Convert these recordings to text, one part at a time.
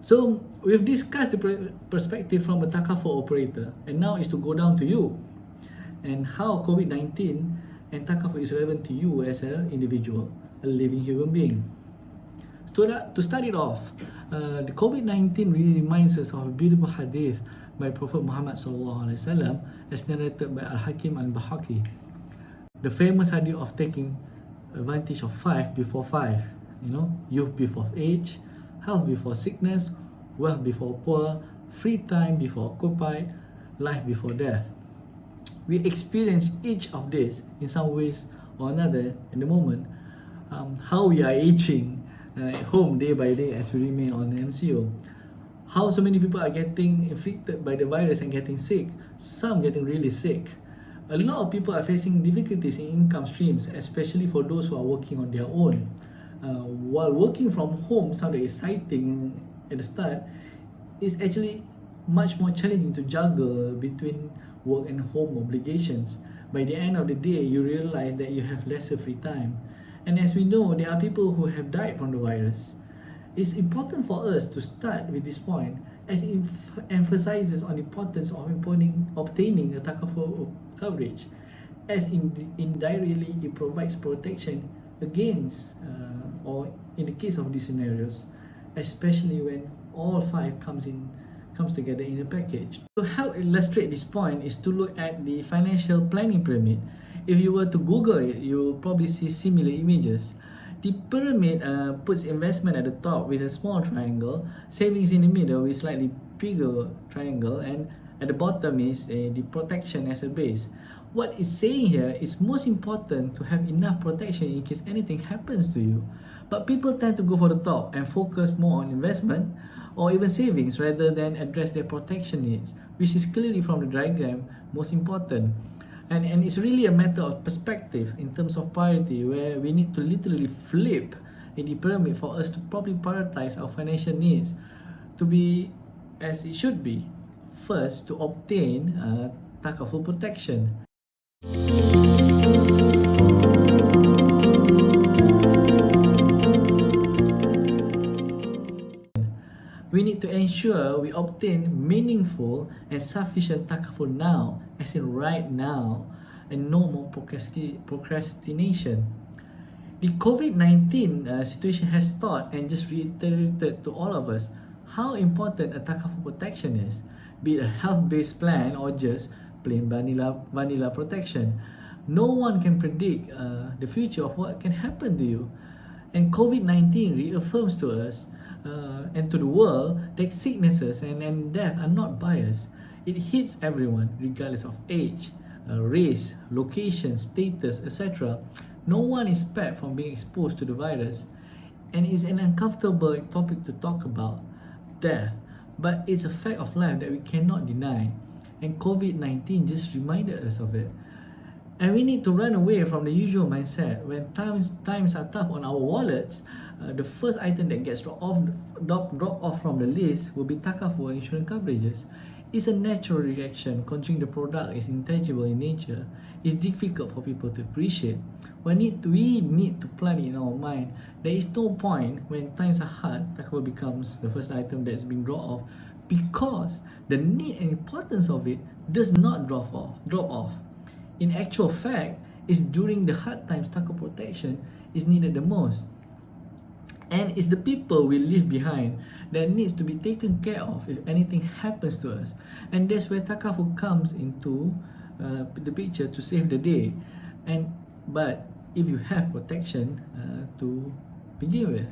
So we've discussed the perspective from a Takaful operator, and now is to go down to you and how COVID-19 and Takaful is relevant to you as an individual, a living human being. To start it off, the COVID-19 really reminds us of a beautiful hadith by Prophet Muhammad SAW, as narrated by Al-Hakim al-Bahaki. The famous hadith of taking advantage of 5 before 5, youth before age, health before sickness, wealth before poor, free time before occupied, life before death. We experience each of this in some ways or another in the moment. How we are aging at home day by day as we remain on MCO. How so many people are getting inflicted by the virus and getting sick, some getting really sick. A lot of people are facing difficulties in income streams, especially for those who are working on their own. While working from home sounded exciting at the start, it's actually much more challenging to juggle between work and home obligations. By the end of the day, you realize that you have lesser free time. And as we know, there are people who have died from the virus. It's important for us to start with this point, as it emphasizes on the importance of obtaining a Takaful coverage, as indirectly it provides protection against or in the case of these scenarios, especially when all 5 comes together in a package. To help illustrate this point is to look at the financial planning pyramid. If you were to Google it, you'll probably see similar images. The pyramid puts investment at the top with a small triangle, savings in the middle with slightly bigger triangle, and at the bottom is the protection as a base. What it's saying here is most important to have enough protection in case anything happens to you. But people tend to go for the top and focus more on investment or even savings rather than address their protection needs, which is clearly from the diagram most important. And it's really a matter of perspective in terms of priority, where we need to literally flip in the pyramid for us to properly prioritize our financial needs to be as it should be. First, to obtain Takaful protection. We need to ensure we obtain meaningful and sufficient Takaful now, as in right now, and no more procrastination. The COVID-19 situation has taught and just reiterated to all of us how important a Takaful protection is, be it a health-based plan or just plain vanilla protection. No one can predict the future of what can happen to you, and COVID-19 reaffirms to us and to the world that sicknesses and death are not biased. It hits everyone regardless of age, race, location, status, etc. No one is spared from being exposed to the virus, and it's an uncomfortable topic to talk about, death, but it's a fact of life that we cannot deny, and COVID-19 just reminded us of it. And we need to run away from the usual mindset. When times are tough on our wallets, the first item that gets dropped off from the list will be Takaful insurance coverages. It's a natural reaction considering the product is intangible in nature. It's difficult for people to appreciate. We need to plant it in our mind. There is no point when times are hard, Takaful becomes the first item that's being dropped off, because the need and importance of it does not drop off. In actual fact, it's during the hard times Takaful protection is needed the most. And it's the people we leave behind that needs to be taken care of if anything happens to us. And that's where Takaful comes into the picture to save the day. But if you have protection to begin with.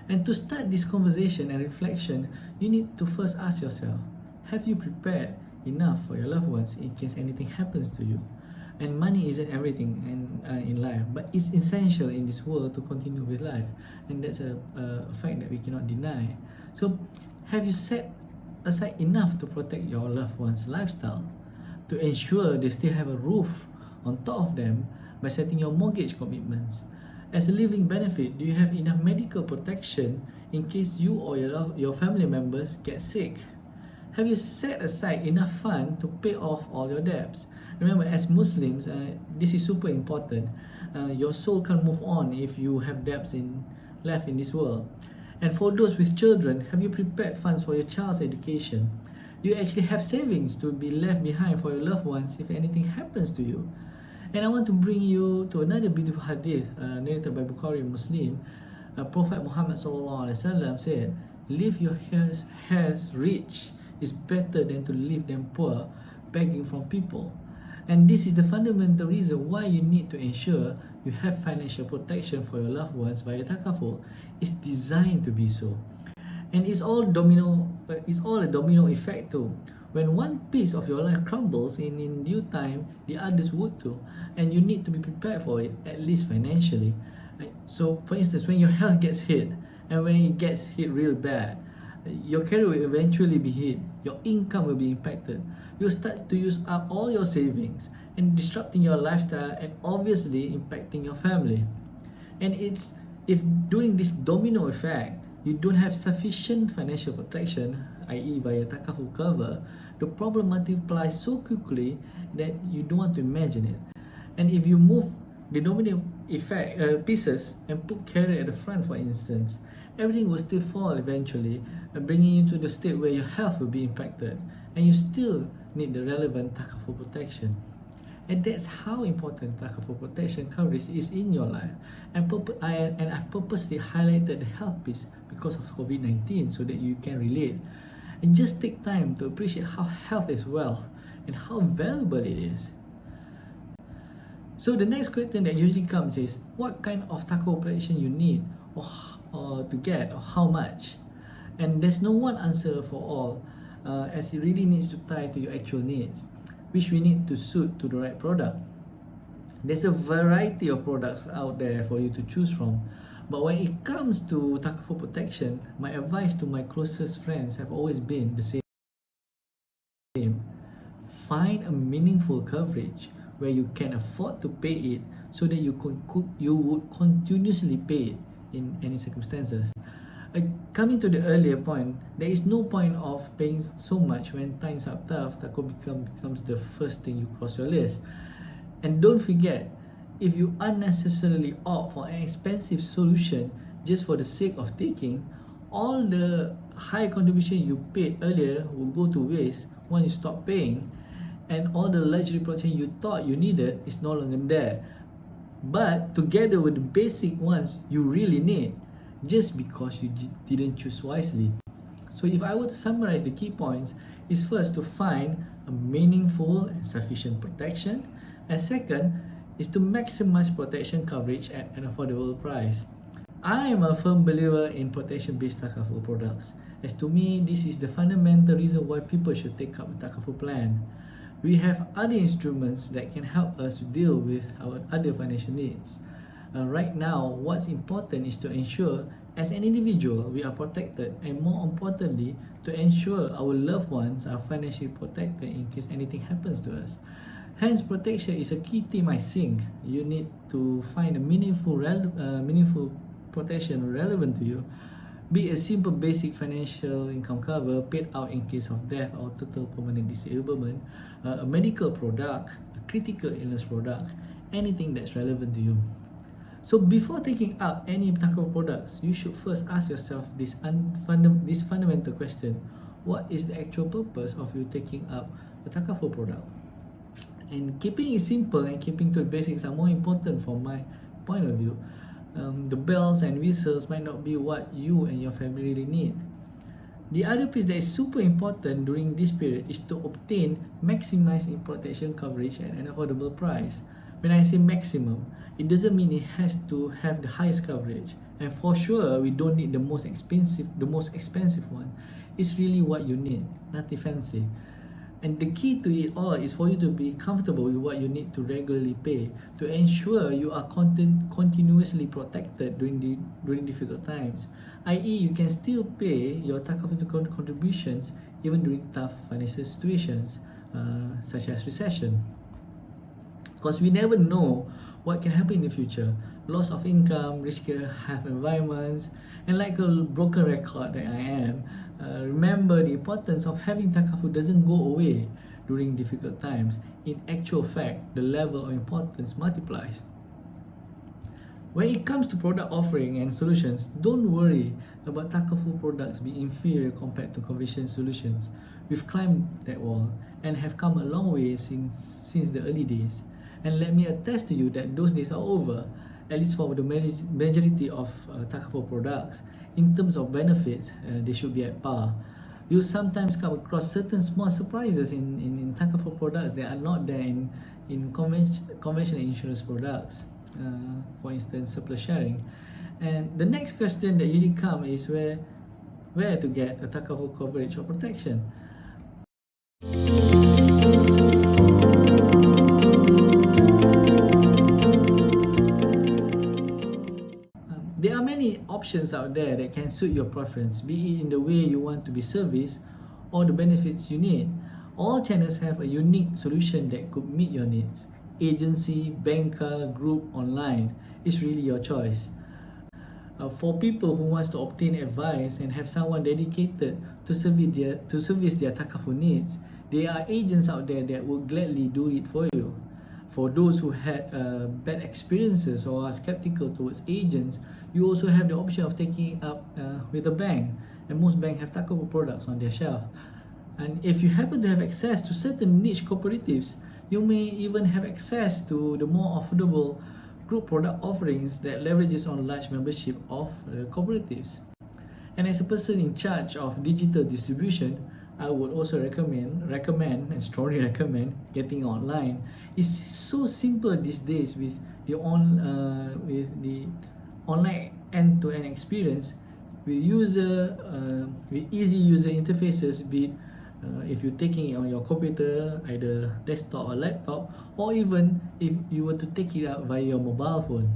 And to start this conversation and reflection, you need to first ask yourself, have you prepared enough for your loved ones in case anything happens to you? And money isn't everything in life, but it's essential in this world to continue with life, and that's a fact that we cannot deny. So, have you set aside enough to protect your loved ones' lifestyle, to ensure they still have a roof on top of them by setting your mortgage commitments? As a living benefit, do you have enough medical protection in case you or your family members get sick? Have you set aside enough fund to pay off all your debts? Remember, as Muslims, this is super important. Your soul can't move on if you have debts left in this world. And for those with children, have you prepared funds for your child's education? Do you actually have savings to be left behind for your loved ones if anything happens to you? And I want to bring you to another beautiful hadith narrated by Bukhari and Muslim. Prophet Muhammad SAW said, "Leave your hairs rich is better than to leave them poor, begging from people." And this is the fundamental reason why you need to ensure you have financial protection for your loved ones via Takaful. It's designed to be so. And it's all a domino effect too. When one piece of your life crumbles in due time, the others would too. And you need to be prepared for it, at least financially. Right? So for instance, when your health gets hit, and when it gets hit real bad, your career will eventually be hit, your income will be impacted. You'll start to use up all your savings and disrupting your lifestyle and obviously impacting your family. And it's if during this domino effect, you don't have sufficient financial protection, i.e. via Takaful cover, the problem multiplies so quickly that you don't want to imagine it. And if you move the domino effect pieces and put career at the front, for instance, everything will still fall eventually, bringing you to the state where your health will be impacted, and you still need the relevant Takaful protection. And that's how important Takaful protection coverage is in your life. And I've purposely highlighted the health piece because of COVID-19 so that you can relate. And just take time to appreciate how health is wealth and how valuable it is. So the next question that usually comes is, what kind of Takaful protection you need or to get, or how much? And there's no one answer for all, as it really needs to tie to your actual needs, which we need to suit to the right product. There's a variety of products out there for you to choose from, but when it comes to Takaful protection, my advice to my closest friends have always been the same. Find a meaningful coverage where you can afford to pay it so that you would continuously pay it in any circumstances. Coming to the earlier point, there is no point of paying so much when times are tough. Takaful becomes the first thing you cross your list. And don't forget, if you unnecessarily opt for an expensive solution just for the sake of taking, all the high contribution you paid earlier will go to waste once you stop paying, and all the luxury protection you thought you needed is no longer there. But together with the basic ones you really need, just because you didn't choose wisely. So if I were to summarize the key points, is first to find a meaningful and sufficient protection, and second is to maximize protection coverage at an affordable price. I am a firm believer in protection-based Takaful products, as to me this is the fundamental reason why people should take up a Takaful plan. We have other instruments that can help us to deal with our other financial needs. Right now, what's important is to ensure as an individual we are protected, and more importantly, to ensure our loved ones are financially protected in case anything happens to us. Hence, protection is a key theme I think. You need to find a meaningful protection relevant to you. Be a simple basic financial income cover paid out in case of death or total permanent disablement, a medical product, a critical illness product, anything that's relevant to you. So before taking up any Takaful products, you should first ask yourself this fundamental question: what is the actual purpose of you taking up a Takaful product? And keeping it simple and keeping to the basics are more important from my point of view. The bells and whistles might not be what you and your family really need. The other piece that is super important during this period is to obtain maximizing protection coverage at an affordable price. When I say maximum, it doesn't mean it has to have the highest coverage. And for sure, we don't need the most expensive one. It's really what you need, nothing fancy. And the key to it all is for you to be comfortable with what you need to regularly pay to ensure you are continuously protected during difficult times. I.e., you can still pay your Takaful contributions even during tough financial situations, such as recession. Because we never know what can happen in the future. Loss of income, riskier health environments, and like a broken record that I am, remember the importance of having Takaful doesn't go away during difficult times. in actual fact, the level of importance multiplies. When it comes to product offering and solutions, don't worry about Takaful products being inferior compared to conventional solutions. We've climbed that wall and have come a long way since the early days. And let me attest to you that those days are over, at least for the majority of Takaful products. In terms of benefits, they should be at par. You sometimes come across certain small surprises in Takaful products that are not there in conventional insurance products. For instance, surplus sharing. And the next question that usually comes is where to get a Takaful coverage or protection. There are many options out there that can suit your preference, be it in the way you want to be serviced or the benefits you need. All channels have a unique solution that could meet your needs. Agency, banker, group, online. It's really your choice. For people who wants to obtain advice and have someone dedicated to service their Takaful needs, there are agents out there that will gladly do it for you. For those who had bad experiences or are skeptical towards agents, you also have the option of taking it up with a bank, and most banks have Takaful products on their shelf. And if you happen to have access to certain niche cooperatives, you may even have access to the more affordable group product offerings that leverages on large membership of cooperatives. And as a person in charge of digital distribution, I would also recommend and strongly recommend getting online. It's so simple these days with the online end-to-end experience with easy user interfaces, be it if you're taking it on your computer, either desktop or laptop, or even if you were to take it out via your mobile phone.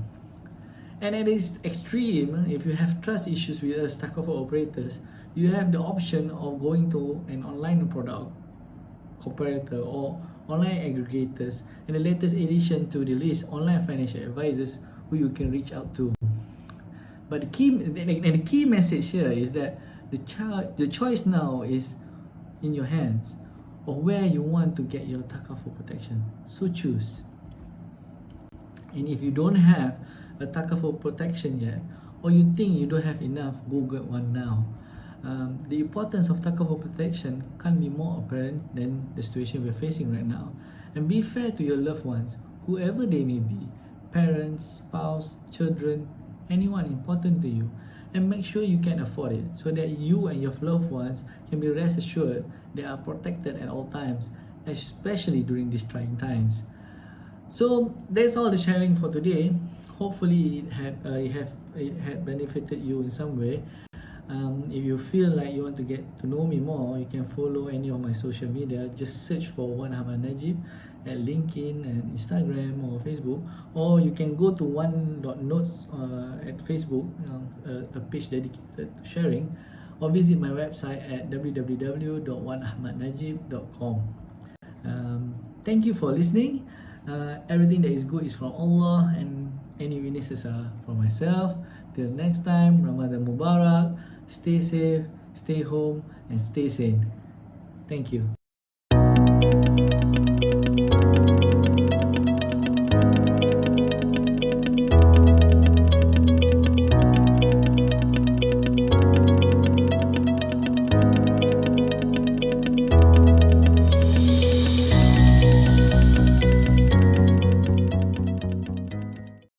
And at its extreme, if you have trust issues with us Takaful operators, you have the option of going to an online product comparator or online aggregators, and the latest addition to the list, online financial advisors who you can reach out to. But the key message here is that the choice now is in your hands of where you want to get your Takaful protection. So choose. And if you don't have a Takaful protection yet, or you think you don't have enough, go get one now. The importance of Takaful protection can't be more apparent than the situation we're facing right now. And be fair to your loved ones, whoever they may be, parents, spouse, children, anyone important to you, and make sure you can afford it so that you and your loved ones can be rest assured they are protected at all times, especially during these trying times. So that's all the sharing for today. Hopefully it had benefited you in some way. If you feel like you want to get to know me more, you can follow any of my social media. Just search for Wan Ahmad Najib at LinkedIn and Instagram or Facebook, or you can go to one.notes at Facebook, a page dedicated to sharing, or visit my website at www.wanahmadnajib.com. Thank you for listening. Everything that is good is from Allah, and any weaknesses are from myself. Till next time, Ramadan Mubarak. Stay safe, stay home, and stay sane. Thank you.